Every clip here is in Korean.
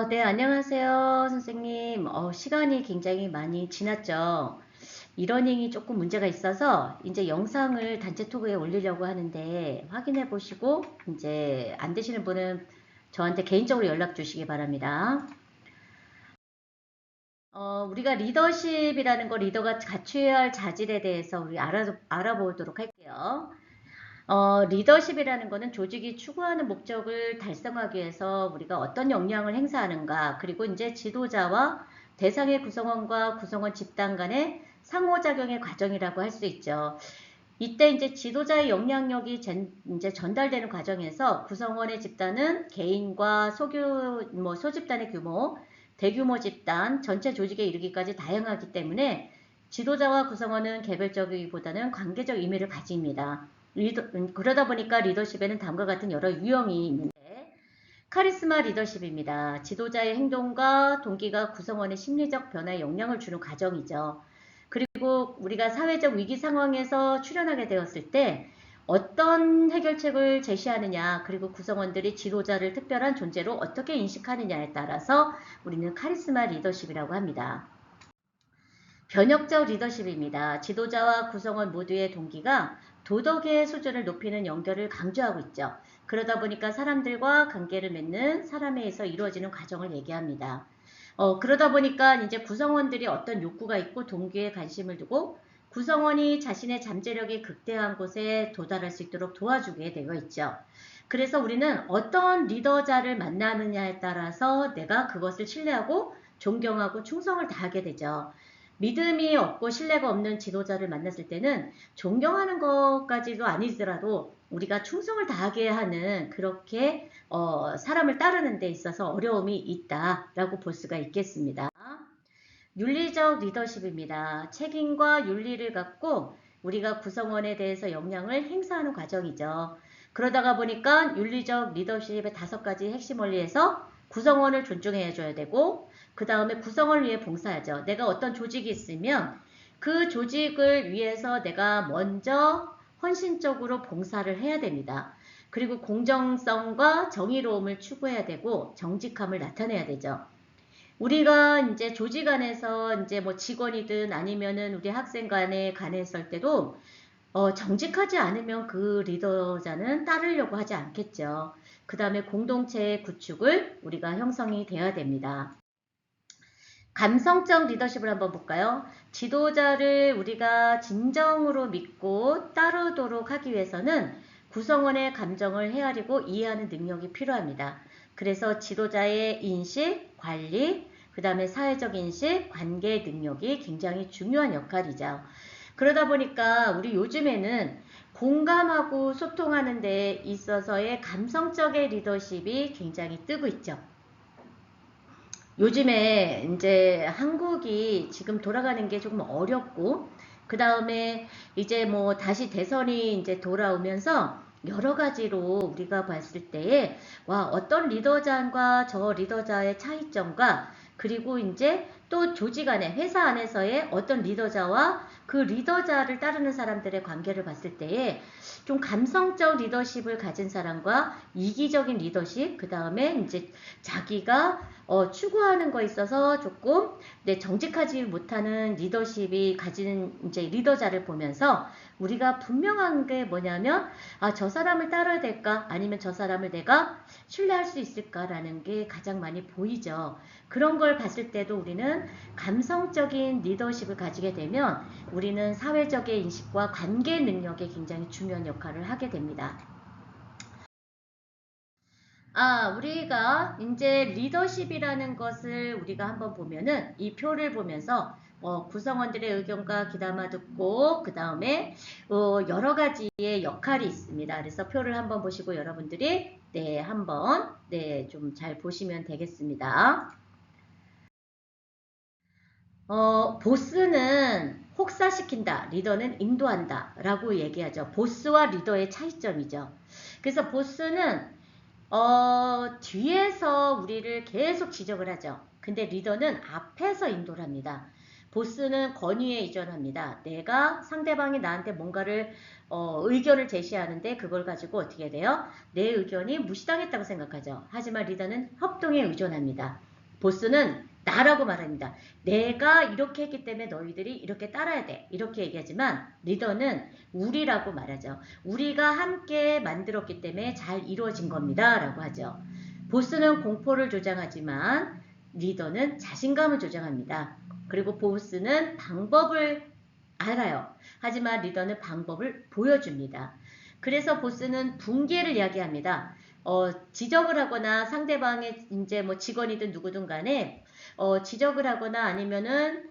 네, 안녕하세요, 선생님. 시간이 굉장히 많이 지났죠. 이러닝이 조금 문제가 있어서 이제 영상을 단체 톡에 올리려고 하는데 확인해 보시고 이제 안 되시는 분은 저한테 개인적으로 연락 주시기 바랍니다. 우리가 리더십이라는 거 리더가 갖춰야 할 자질에 대해서 우리 알아보도록 할게요. 리더십이라는 것은 조직이 추구하는 목적을 달성하기 위해서 우리가 어떤 역량을 행사하는가, 그리고 이제 지도자와 대상의 구성원과 구성원 집단 간의 상호작용의 과정이라고 할 수 있죠. 이때 이제 지도자의 영향력이 이제 전달되는 과정에서 구성원의 집단은 개인과 소집단의 규모, 대규모 집단, 전체 조직에 이르기까지 다양하기 때문에 지도자와 구성원은 개별적이기보다는 관계적 의미를 가집니다. 그러다 보니까 리더십에는 다음과 같은 여러 유형이 있는데, 카리스마 리더십입니다. 지도자의 행동과 동기가 구성원의 심리적 변화에 영향을 주는 과정이죠. 그리고 우리가 사회적 위기 상황에서 출연하게 되었을 때 어떤 해결책을 제시하느냐, 그리고 구성원들이 지도자를 특별한 존재로 어떻게 인식하느냐에 따라서 우리는 카리스마 리더십이라고 합니다. 변혁적 리더십입니다. 지도자와 구성원 모두의 동기가 도덕의 수준을 높이는 연결을 강조하고 있죠. 그러다 보니까 사람들과 관계를 맺는 사람에 의해서 이루어지는 과정을 얘기합니다. 그러다 보니까 이제 구성원들이 어떤 욕구가 있고 동기에 관심을 두고 구성원이 자신의 잠재력이 극대화한 곳에 도달할 수 있도록 도와주게 되어 있죠. 그래서 우리는 어떤 리더자를 만나느냐에 따라서 내가 그것을 신뢰하고 존경하고 충성을 다하게 되죠. 믿음이 없고 신뢰가 없는 지도자를 만났을 때는 존경하는 것까지도 아니더라도 우리가 충성을 다하게 하는 그렇게 사람을 따르는 데 있어서 어려움이 있다라고 볼 수가 있겠습니다. 윤리적 리더십입니다. 책임과 윤리를 갖고 우리가 구성원에 대해서 역량을 행사하는 과정이죠. 그러다가 보니까 윤리적 리더십의 5가지 핵심 원리에서 구성원을 존중해줘야 되고, 그 다음에 구성원을 위해 봉사하죠. 내가 어떤 조직이 있으면 그 조직을 위해서 내가 먼저 헌신적으로 봉사를 해야 됩니다. 그리고 공정성과 정의로움을 추구해야 되고 정직함을 나타내야 되죠. 우리가 이제 조직 안에서 이제 뭐 직원이든 아니면은 우리 학생 간에 관했을 때도 정직하지 않으면 그 리더자는 따르려고 하지 않겠죠. 그 다음에 공동체의 구축을 우리가 형성이 돼야 됩니다. 감성적 리더십을 한번 볼까요? 지도자를 우리가 진정으로 믿고 따르도록 하기 위해서는 구성원의 감정을 헤아리고 이해하는 능력이 필요합니다. 그래서 지도자의 인식, 관리, 그 다음에 사회적 인식, 관계 능력이 굉장히 중요한 역할이죠. 그러다 보니까 우리 요즘에는 공감하고 소통하는 데 있어서의 감성적인 리더십이 굉장히 뜨고 있죠. 요즘에 이제 한국이 지금 돌아가는 게 조금 어렵고, 그 다음에 이제 뭐 다시 대선이 이제 돌아오면서 여러 가지로 우리가 봤을 때에, 와, 어떤 리더자과 저 리더자의 차이점과, 그리고 이제 또 조직 안에, 회사 안에서의 어떤 리더자와 그 리더자를 따르는 사람들의 관계를 봤을 때에 좀 감성적 리더십을 가진 사람과 이기적인 리더십, 그 다음에 이제 자기가 추구하는 거에 있어서 조금 정직하지 못하는 리더십이 가진 이제 리더자를 보면서 우리가 분명한 게 뭐냐면, 저 사람을 따라야 될까? 아니면 저 사람을 내가 신뢰할 수 있을까라는 게 가장 많이 보이죠. 그런 걸 봤을 때도 우리는 감성적인 리더십을 가지게 되면 우리는 사회적인 인식과 관계 능력에 굉장히 중요한 역할을 하게 됩니다. 우리가 이제 리더십이라는 것을 우리가 한번 보면은 이 표를 보면서 구성원들의 의견과 귀담아 듣고 그 다음에 여러 가지의 역할이 있습니다. 그래서 표를 한번 보시고 여러분들이 한번 좀 잘 보시면 되겠습니다. 보스는 혹사시킨다, 리더는 인도한다 라고 얘기하죠. 보스와 리더의 차이점이죠. 그래서 보스는 뒤에서 우리를 계속 지적을 하죠. 근데 리더는 앞에서 인도를 합니다. 보스는 권위에 의존합니다. 내가 상대방이 나한테 뭔가를 의견을 제시하는데 그걸 가지고 어떻게 돼요? 내 의견이 무시당했다고 생각하죠. 하지만 리더는 협동에 의존합니다. 보스는 나라고 말합니다. 내가 이렇게 했기 때문에 너희들이 이렇게 따라야 돼. 이렇게 얘기하지만 리더는 우리라고 말하죠. 우리가 함께 만들었기 때문에 잘 이루어진 겁니다. 라고 하죠. 보스는 공포를 조장하지만 리더는 자신감을 조장합니다. 그리고 보스는 방법을 알아요. 하지만 리더는 방법을 보여줍니다. 그래서 보스는 붕괴를 이야기합니다. 지적을 하거나 상대방의 이제 뭐 직원이든 누구든 간에 지적을 하거나 아니면은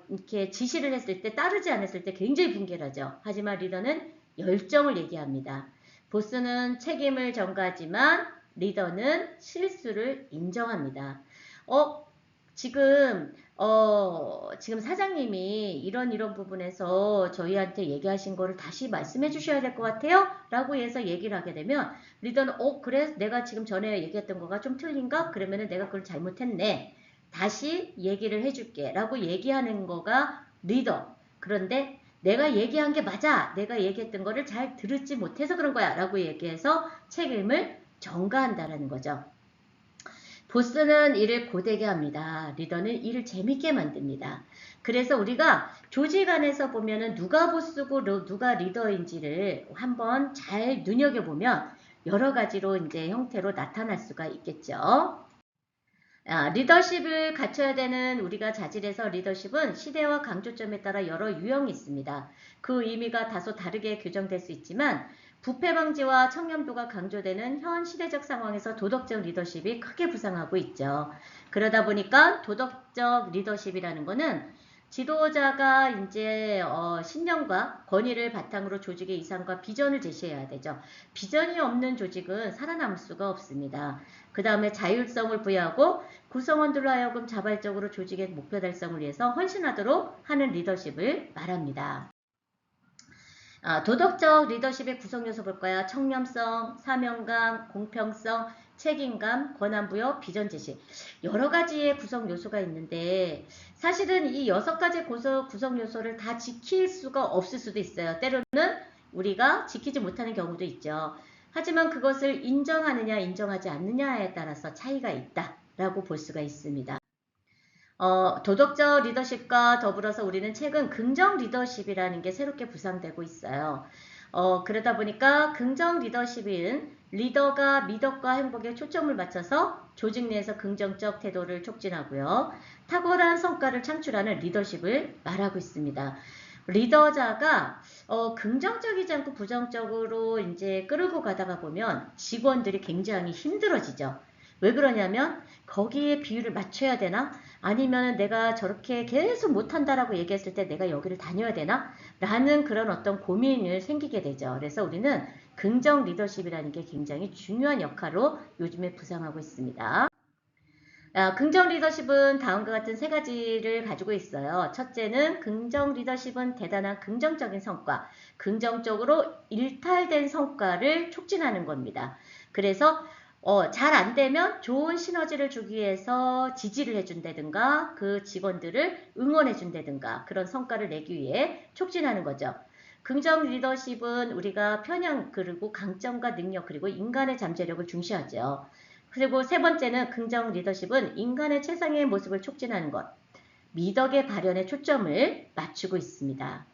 이렇게 지시를 했을 때 따르지 않았을 때 굉장히 붕괴를 하죠. 하지만 리더는 열정을 얘기합니다. 보스는 책임을 전가하지만 리더는 실수를 인정합니다. 지금 지금 사장님이 이런 부분에서 저희한테 얘기하신 거를 다시 말씀해 주셔야 될 것 같아요. 라고 해서 얘기를 하게 되면 리더는 그래 내가 지금 전에 얘기했던 거가 좀 틀린가? 그러면은 내가 그걸 잘못했네. 다시 얘기를 해줄게. 라고 얘기하는 거가 리더. 그런데 내가 얘기한 게 맞아. 내가 얘기했던 거를 잘 들었지 못해서 그런 거야. 라고 얘기해서 책임을 전가한다라는 거죠. 보스는 일을 고되게 합니다. 리더는 일을 재밌게 만듭니다. 그래서 우리가 조직 안에서 보면은 누가 보스고 누가 리더인지를 한번 잘 눈여겨보면 여러 가지로 이제 형태로 나타날 수가 있겠죠. 리더십을 갖춰야 되는 우리가 자질에서 리더십은 시대와 강조점에 따라 여러 유형이 있습니다. 그 의미가 다소 다르게 규정될 수 있지만 부패 방지와 청렴도가 강조되는 현 시대적 상황에서 도덕적 리더십이 크게 부상하고 있죠. 그러다 보니까 도덕적 리더십이라는 거는 지도자가 이제 신념과 권위를 바탕으로 조직의 이상과 비전을 제시해야 되죠. 비전이 없는 조직은 살아남을 수가 없습니다. 그 다음에 자율성을 부여하고 구성원들로 하여금 자발적으로 조직의 목표 달성을 위해서 헌신하도록 하는 리더십을 말합니다. 도덕적 리더십의 구성 요소 볼까요? 청렴성, 사명감, 공평성, 책임감, 권한부여, 비전 제시. 여러 가지의 구성 요소가 있는데 사실은 이 6가지 구성 요소를 다 지킬 수가 없을 수도 있어요. 때로는 우리가 지키지 못하는 경우도 있죠. 하지만 그것을 인정하느냐 인정하지 않느냐에 따라서 차이가 있다라고 볼 수가 있습니다. 도덕적 리더십과 더불어서 우리는 최근 긍정 리더십이라는 게 새롭게 부상되고 있어요. 그러다 보니까 긍정 리더십은 리더가 미덕과 행복에 초점을 맞춰서 조직 내에서 긍정적 태도를 촉진하고요. 탁월한 성과를 창출하는 리더십을 말하고 있습니다. 리더자가 긍정적이지 않고 부정적으로 이제 끌고 가다가 보면 직원들이 굉장히 힘들어지죠. 왜 그러냐면 거기에 비율을 맞춰야 되나? 아니면 내가 저렇게 계속 못한다라고 얘기했을 때 내가 여기를 다녀야 되나? 라는 그런 어떤 고민을 생기게 되죠. 그래서 우리는 긍정 리더십이라는 게 굉장히 중요한 역할로 요즘에 부상하고 있습니다. 긍정 리더십은 다음과 같은 3가지를 가지고 있어요. 첫째는 긍정 리더십은 대단한 긍정적인 성과, 긍정적으로 일탈된 성과를 촉진하는 겁니다. 그래서 잘 안 되면 좋은 시너지를 주기 위해서 지지를 해준다든가 그 직원들을 응원해준다든가 그런 성과를 내기 위해 촉진하는 거죠. 긍정 리더십은 우리가 편향 그리고 강점과 능력 그리고 인간의 잠재력을 중시하죠. 그리고 3번째는 긍정 리더십은 인간의 최상의 모습을 촉진하는 것, 미덕의 발현에 초점을 맞추고 있습니다.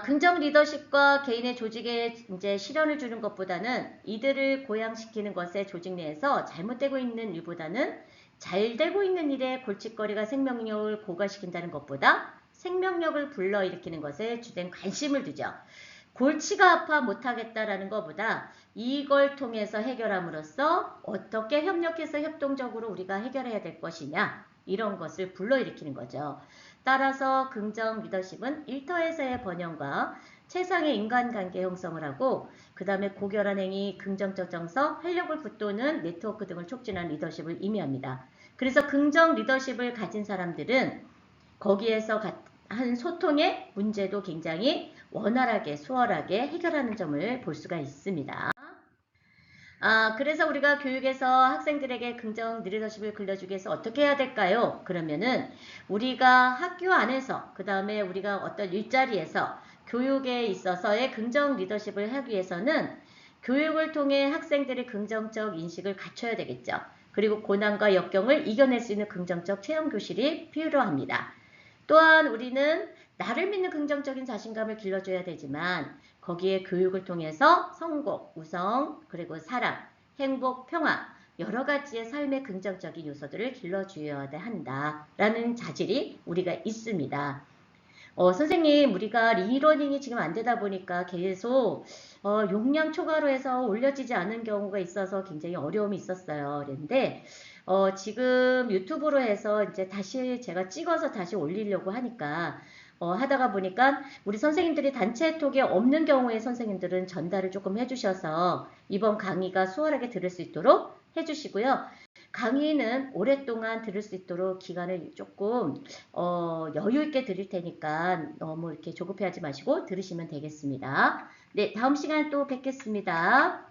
긍정 리더십과 개인의 조직에 이제 실현을 주는 것보다는 이들을 고양시키는 것에 조직 내에서 잘못되고 있는 일보다는 잘 되고 있는 일에 골칫거리가 생명력을 고갈시킨다는 것보다 생명력을 불러일으키는 것에 주된 관심을 두죠. 골치가 아파 못하겠다라는 것보다 이걸 통해서 해결함으로써 어떻게 협력해서 협동적으로 우리가 해결해야 될 것이냐 이런 것을 불러일으키는 거죠. 따라서 긍정 리더십은 일터에서의 번영과 최상의 인간관계 형성을 하고 그 다음에 고결한 행위, 긍정적 정서, 활력을 북돋는 네트워크 등을 촉진한 리더십을 의미합니다. 그래서 긍정 리더십을 가진 사람들은 거기에서 한 소통의 문제도 굉장히 원활하게 수월하게 해결하는 점을 볼 수가 있습니다. 그래서 우리가 교육에서 학생들에게 긍정 리더십을 길러주기 위해서 어떻게 해야 될까요? 그러면은 우리가 학교 안에서, 그 다음에 우리가 어떤 일자리에서 교육에 있어서의 긍정 리더십을 하기 위해서는 교육을 통해 학생들의 긍정적 인식을 갖춰야 되겠죠. 그리고 고난과 역경을 이겨낼 수 있는 긍정적 체험 교실이 필요합니다. 또한 우리는 나를 믿는 긍정적인 자신감을 길러줘야 되지만 거기에 교육을 통해서 성공, 우성, 그리고 사랑, 행복, 평화 여러 가지의 삶의 긍정적인 요소들을 길러줘야 한다라는 자질이 우리가 있습니다. 선생님, 우리가 리러닝이 지금 안 되다 보니까 계속 용량 초과로 해서 올려지지 않은 경우가 있어서 굉장히 어려움이 있었어요. 그런데 지금 유튜브로 해서 이제 다시 제가 찍어서 다시 올리려고 하니까 하다가 보니까 우리 선생님들이 단체 톡에 없는 경우에 선생님들은 전달을 조금 해주셔서 이번 강의가 수월하게 들을 수 있도록 해주시고요. 강의는 오랫동안 들을 수 있도록 기간을 조금 여유 있게 드릴 테니까 너무 이렇게 조급해하지 마시고 들으시면 되겠습니다. 네, 다음 시간에 또 뵙겠습니다.